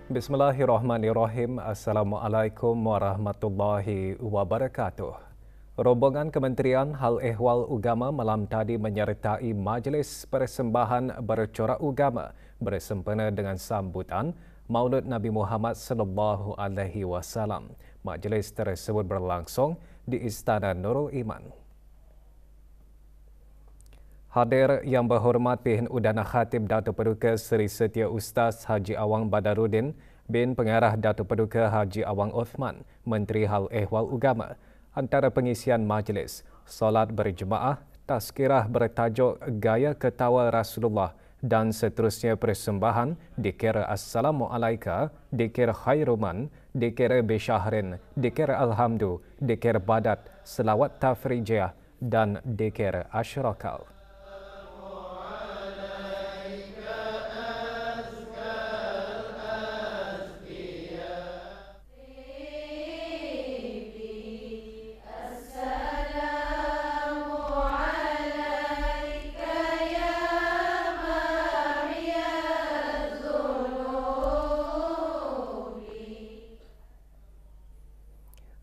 Bismillahirrahmanirrahim. Assalamualaikum warahmatullahi wabarakatuh. Rombongan Kementerian Hal Ehwal Ugama malam tadi menyertai Majlis Persembahan Bercorak Ugama bersempena dengan sambutan Maulud Nabi Muhammad sallallahu alaihi wasallam. Majlis tersebut berlangsung di Istana Nurul Iman. Hadir yang berhormat Pihin Udana Khatib Datuk Paduka Seri Setia Ustaz Haji Awang Badaruddin bin Pengarah Datuk Paduka Haji Awang Othman, Menteri Hal Ehwal Ugama. Antara pengisian majlis, solat berjemaah, tazkirah bertajuk Gaya Ketawa Rasulullah dan seterusnya persembahan dikira Assalamualaikum, dikira Khairuman, dikira Bisyahrin, dikira Alhamdu, dikira Badat, selawat Tafrijiyah dan dikira Asyrakal.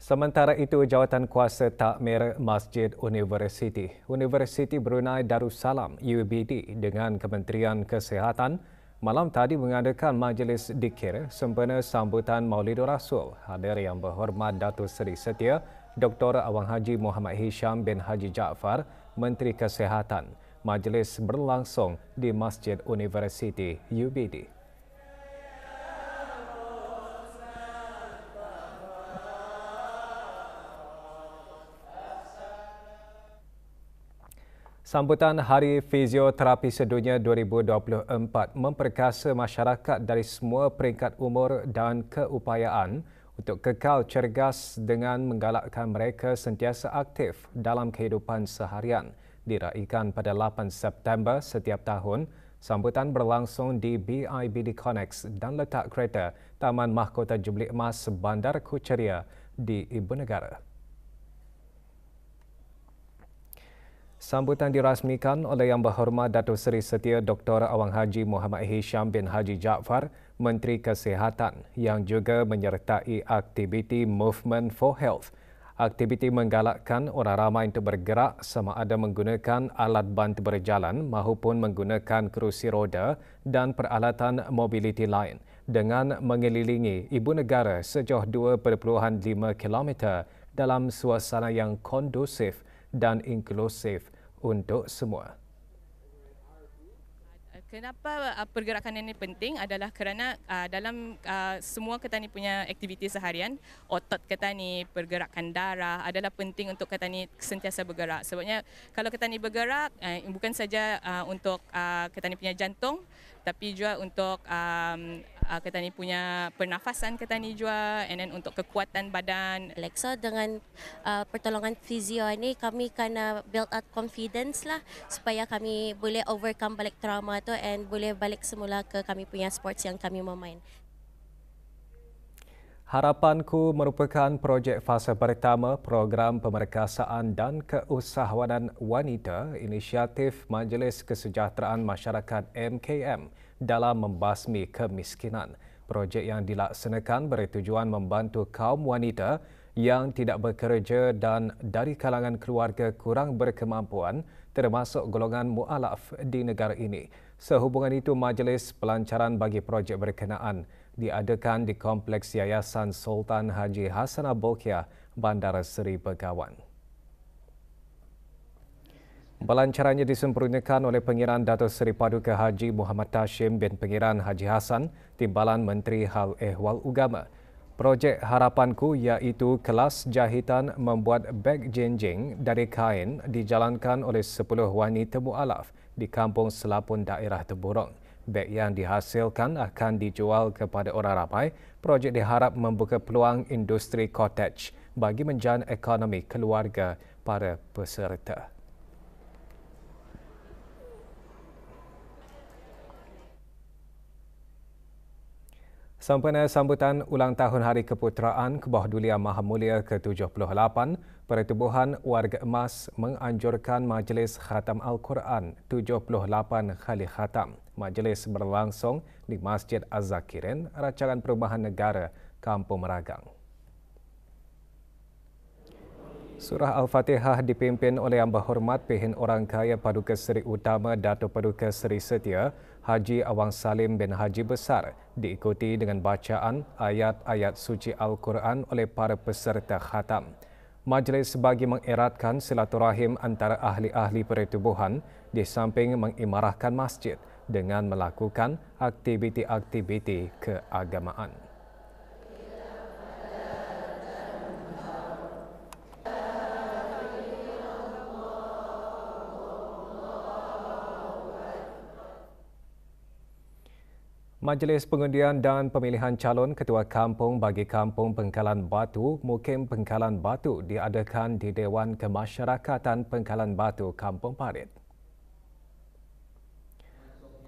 Sementara itu, Jawatan Kuasa Takmir Masjid Universiti Brunei Darussalam UBD dengan Kementerian Kesihatan malam tadi mengadakan majlis dikir sempena sambutan Maulidur Rasul. Hadir yang berhormat Datuk Seri Setia Dr. Awang Haji Muhammad Hisham bin Haji Jaafar, Menteri Kesihatan. Majlis berlangsung di Masjid Universiti UBD. Sambutan Hari Fizioterapi Sedunia 2024 memperkasa masyarakat dari semua peringkat umur dan keupayaan untuk kekal cergas dengan menggalakkan mereka sentiasa aktif dalam kehidupan seharian. Diraikan pada 8 September setiap tahun, sambutan berlangsung di BIBD Connex dan letak kereta Taman Mahkota Jubli Emas Bandar Kucharea di Ibu Negara. Sambutan dirasmikan oleh Yang Berhormat Datuk Seri Setia Dr. Awang Haji Muhammad Hisham bin Haji Jaafar, Menteri Kesihatan yang juga menyertai aktiviti Movement for Health. Aktiviti menggalakkan orang ramai untuk bergerak sama ada menggunakan alat bantu berjalan maupun menggunakan kerusi roda dan peralatan mobiliti lain dengan mengelilingi Ibu Negara sejauh 2.5 km dalam suasana yang kondusif dan inklusif untuk semua. Kenapa pergerakan ini penting adalah kerana dalam semua kita ni punya aktiviti seharian, otot kita ni, pergerakan darah adalah penting untuk kita ni sentiasa bergerak. Sebabnya kalau kita ni bergerak, bukan saja untuk kita ni punya jantung, tapi juga untuk kita ni punya pernafasan kita ni juga, and then untuk kekuatan badan. So dengan pertolongan fizio ni kami kena build up confidence lah supaya kami boleh overcome balik trauma tu and boleh balik semula ke kami punya sports yang kami mau main. Harapanku merupakan projek fasa pertama program pemerkasaan dan keusahawanan wanita inisiatif Majlis Kesejahteraan Masyarakat MKM dalam membasmi kemiskinan. Projek yang dilaksanakan bertujuan membantu kaum wanita yang tidak bekerja dan dari kalangan keluarga kurang berkemampuan termasuk golongan mu'alaf di negara ini. Sehubungan itu, Majlis Pelancaran bagi projek berkenaan diadakan di Kompleks Yayasan Sultan Haji Hassanah Bolkiah, Bandar Seri Begawan. Pelancarannya disempurnakan oleh Pengiran Datuk Seri Paduka Haji Muhammad Tashim bin Pengiran Haji Hassan, Timbalan Menteri Hal Ehwal Ugama. Projek Harapanku iaitu kelas jahitan membuat beg jenjing dari kain dijalankan oleh 10 wanita mu'alaf di Kampung Selapun daerah Teburong. Beg yang dihasilkan akan dijual kepada orang ramai. Projek diharap membuka peluang industri cottage bagi menjana ekonomi keluarga para peserta. Sempena sambutan ulang tahun Hari Keputeraan Kebahdulian Maha Mulia ke-78, Pertubuhan Warga Emas menganjurkan Majlis Khatam Al-Quran 78 kali khatam. Majlis berlangsung di Masjid Az-Zakirin, Rancangan Perumahan Negara, Kampung Meragang. Surah Al-Fatihah dipimpin oleh Yang Berhormat Pehin Orang Kaya Paduka Seri Utama Dato' Paduka Seri Setia Haji Awang Salim bin Haji Besar, diikuti dengan bacaan ayat-ayat suci Al-Quran oleh para peserta khatam. Majlis bagi mengeratkan silaturahim antara ahli-ahli pertubuhan di samping mengimarahkan masjid dengan melakukan aktiviti-aktiviti keagamaan. Majlis Pengundian dan Pemilihan Calon Ketua Kampung bagi Kampung Pengkalan Batu, Mukim Pengkalan Batu diadakan di Dewan Kemasyarakatan Pengkalan Batu, Kampung Parit.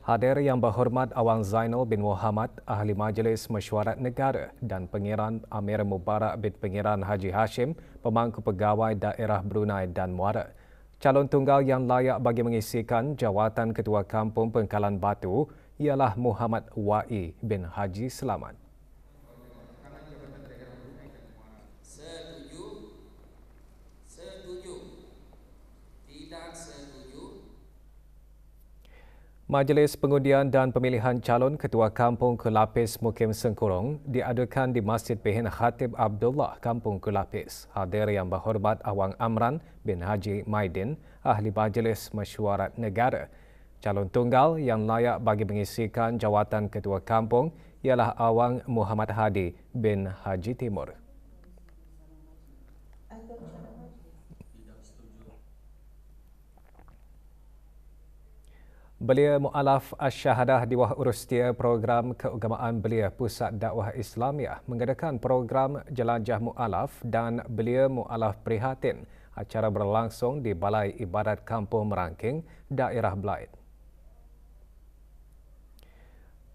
Hadir Yang Berhormat Awang Zainal bin Muhammad, Ahli Majlis Mesyuarat Negara dan Pengiran Amir Mubarak bin Pengiran Haji Hashim, Pemangku Pegawai Daerah Brunei dan Muara. Calon tunggal yang layak bagi mengisikan jawatan Ketua Kampung Pengkalan Batu ialah Muhammad Wa'i bin Haji Selamat. Majlis Pengundian dan Pemilihan Calon Ketua Kampung Kelapis Mukim Sengkurung diadakan di Masjid Pehin Khatib Abdullah, Kampung Kelapis. Hadir Yang Berhormat Awang Amran bin Haji Maidin, Ahli Majlis Mesyuarat Negara. Calon tunggal yang layak bagi mengisikan jawatan Ketua Kampung ialah Awang Muhammad Hadi bin Haji Timur. Belia Mu'alaf Asy-Syahadah di Wah Urustia Program Keagamaan Belia Pusat Dakwah Islamiah mengadakan program Jelajah Mu'alaf dan Belia Mu'alaf Prihatin. Acara berlangsung di Balai Ibadat Kampung Merangking, Daerah Blaid.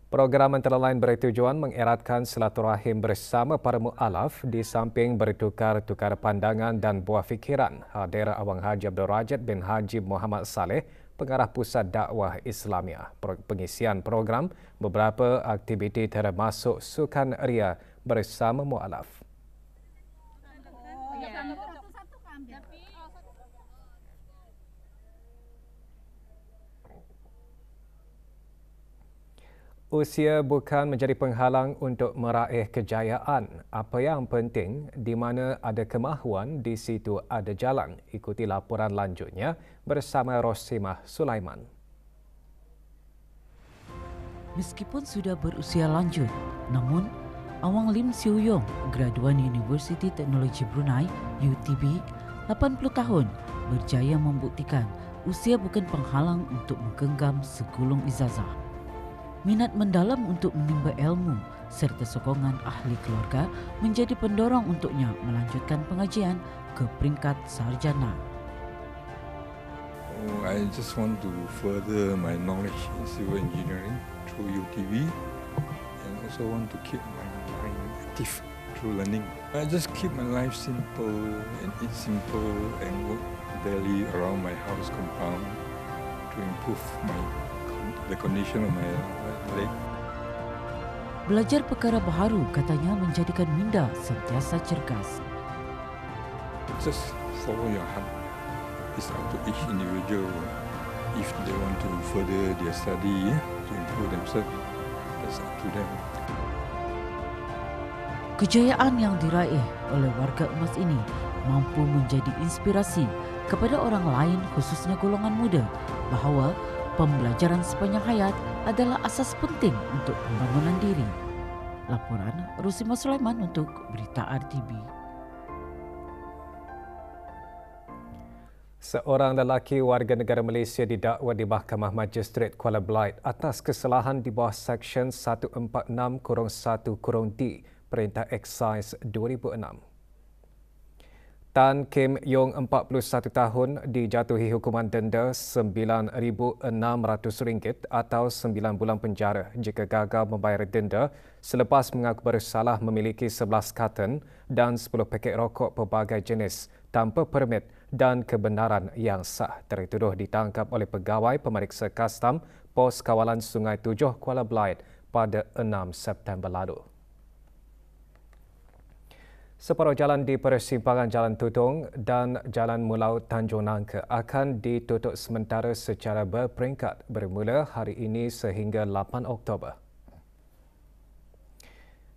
Program antara lain bertujuan mengeratkan silaturahim bersama para mu'alaf di samping bertukar-tukar pandangan dan buah fikiran. Hadir Awang Haji Abdul Rajid bin Haji Muhammad Saleh, Pengarah Pusat Dakwah Islamiah. Pengisian program beberapa aktiviti termasuk sukan ria bersama mu'alaf. Usia bukan menjadi penghalang untuk meraih kejayaan. Apa yang penting, di mana ada kemahuan, di situ ada jalan. Ikuti laporan lanjutnya bersama Rosimah Sulaiman. Meskipun sudah berusia lanjut, namun Awang Lim Siu Yong, graduan Universiti Teknologi Brunei (UTB), 80 tahun, berjaya membuktikan usia bukan penghalang untuk menggenggam segulung ijazah. Minat mendalam untuk menimba ilmu serta sokongan ahli keluarga menjadi pendorong untuknya melanjutkan pengajian ke peringkat sarjana. I just want to further my knowledge in civil engineering through UTB and also want to keep my mind active through learning. I just keep my life simple and eat simple and work daily around my house compound to improve the condition of my leg. Belajar perkara baharu katanya menjadikan minda sentiasa cergas. Just follow your heart. It's up to each individual. If they want to further their study to improve themselves, that's up to them. Kejayaan yang diraih oleh warga emas ini mampu menjadi inspirasi kepada orang lain khususnya golongan muda bahawa pembelajaran sepanjang hayat adalah asas penting untuk pembangunan diri. Laporan Rosimah Sulaiman untuk Berita RTB. Seorang lelaki warga negara Malaysia didakwa di Mahkamah Magistrate Kuala Belait atas kesalahan di bawah Seksyen 146-1-D Perintah Eksais 2006. Tan Kim Yong, 41 tahun, dijatuhi hukuman denda RM9,600 atau 9 bulan penjara jika gagal membayar denda selepas mengaku bersalah memiliki 11 karton dan 10 paket rokok pelbagai jenis tanpa permit dan kebenaran yang sah. Tertuduh ditangkap oleh pegawai pemeriksa kastam pos kawalan Sungai Tujuh Kuala Belait pada 6 September lalu. Separuh jalan di persimpangan Jalan Tutong dan Jalan Mulau Tanjung Nangka akan ditutup sementara secara berperingkat bermula hari ini sehingga 8 Oktober.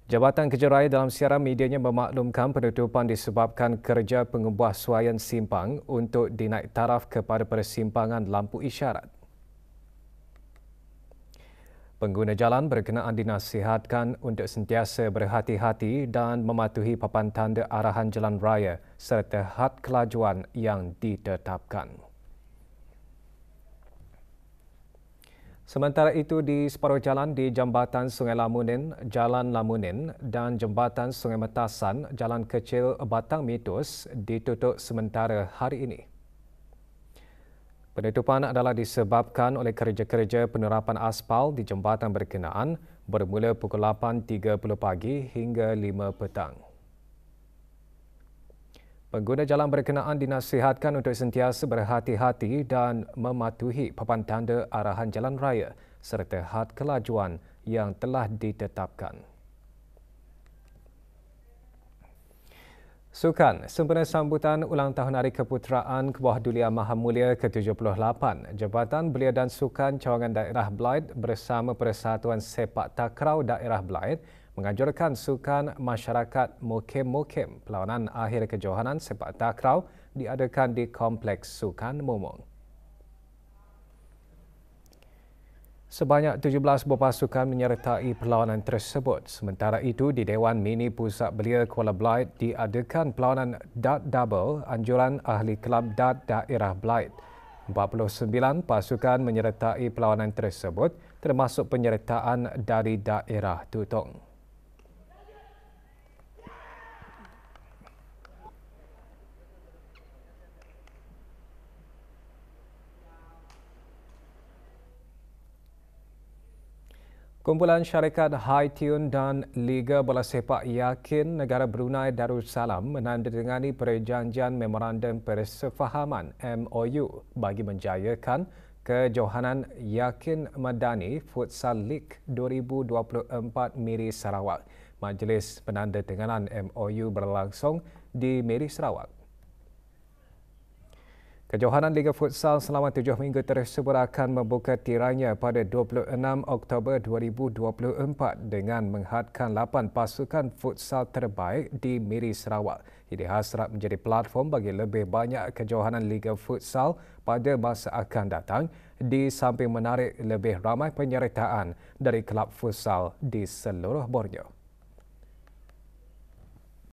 Jabatan Kerja Raya dalam siaran medianya memaklumkan penutupan disebabkan kerja pengubahsuaian simpang untuk dinaik taraf kepada persimpangan lampu isyarat. Pengguna jalan berkenaan dinasihatkan untuk sentiasa berhati-hati dan mematuhi papan tanda arahan jalan raya serta had kelajuan yang ditetapkan. Sementara itu, di separuh jalan di Jambatan Sungai Lamunin, Jalan Lamunin dan Jambatan Sungai Metasan, Jalan Kecil Batang Mitus ditutup sementara hari ini. Penutupan adalah disebabkan oleh kerja-kerja penerapan aspal di jambatan berkenaan bermula pukul 8.30 pagi hingga 5 petang. Pengguna jalan berkenaan dinasihatkan untuk sentiasa berhati-hati dan mematuhi papan tanda arahan jalan raya serta had kelajuan yang telah ditetapkan. Sukan, sempena sambutan ulang tahun Hari Keputeraan Kebawah Dulia Maha Mulia ke-78, Jabatan Belia dan Sukan Cawangan Daerah Belait bersama Persatuan Sepak Takraw Daerah Belait menganjurkan sukan masyarakat mukim-mukim perlawanan akhir kejohanan sepak takraw diadakan di Kompleks Sukan Mumung. Sebanyak 17 buah pasukan menyertai perlawanan tersebut. Sementara itu, di Dewan Mini Pusat Belia Kuala Belait diadakan perlawanan dart double anjuran ahli kelab dart daerah Belait. 49 pasukan menyertai perlawanan tersebut termasuk penyertaan dari daerah Tutong. Kumpulan syarikat High Tune dan Liga Bola Sepak yakin negara Brunei Darussalam menandatangani perjanjian Memorandum Persefahaman MOU bagi menjayakan kejohanan Yakin Madani Futsal League 2024 Miri Sarawak. Majlis penandatanganan MOU berlangsung di Miri Sarawak. Kejohanan Liga Futsal selama 7 minggu tersebut akan membuka tirainya pada 26 Oktober 2024 dengan menghadkan 8 pasukan futsal terbaik di Miri Sarawak. Ini hasrat menjadi platform bagi lebih banyak kejohanan Liga Futsal pada masa akan datang di samping menarik lebih ramai penyertaan dari kelab futsal di seluruh Borneo.